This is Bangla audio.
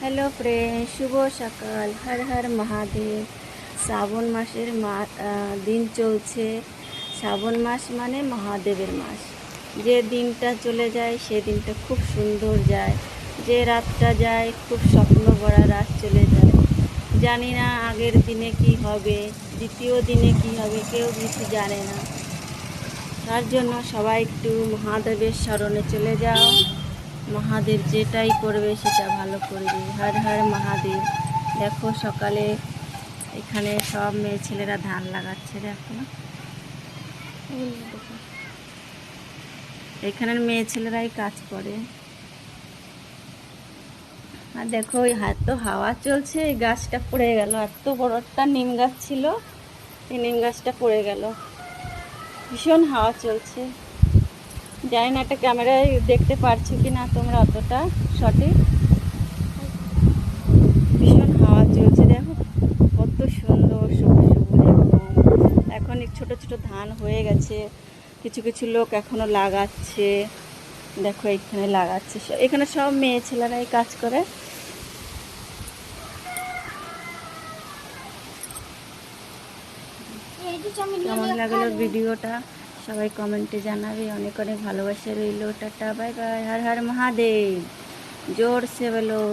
হ্যালো ফ্রেন্ড, শুভ সকাল। হর হর মহাদেব। শ্রাবণ মাসের দিন চলছে। শ্রাবণ মাস মানে মহাদেবের মাস। যে দিনটা চলে যায় সে দিনটা খুব সুন্দর যায়, যে রাতটা যায় খুব স্বপ্ন ভরা রাত চলে যায়। জানি না আগের দিনে কি হবে, দ্বিতীয় দিনে কি হবে, কেউ কিছু জানে না। তার জন্য সবাই একটু মহাদেবের স্মরণে চলে যাও। মহাদেব যেটাই করবে সেটা ভালো করবে। হর হর মহাদেব। দেখো সকালে এখানে সব মেয়ে ছেলেরা ধান লাগাচ্ছে। দেখো এখানের মেয়ে ছেলেরাই কাজ করে। আর দেখো এত হাওয়া চলছে, এই গাছটা পড়ে গেল। এত বড় একটা নিম গাছ ছিল, এই নিম গাছটা পড়ে গেল। ভীষণ হাওয়া চলছে। জানি না একটা ক্যামেরায় দেখতে পারছো কি না তোমরা অতটা সঠিক। ভীষণ হাওয়া চলছে। দেখো কত সুন্দর সবুজ সবুজ একদম। এখন ছোট ছোট ধান হয়ে গেছে, কিছু কিছু লোক এখনো লাগাচ্ছে। দেখো এখানে লাগাচ্ছে, এখানে সব মেয়ে ছেলেরাই কাজ করে। কেমন লাগলো ভিডিওটা সবাই কমেন্টে জানাবে। অনেক অনেক ভালোবাসা রইল। Tata, bye bye. Har Har Mahadev. জোর সে বলো।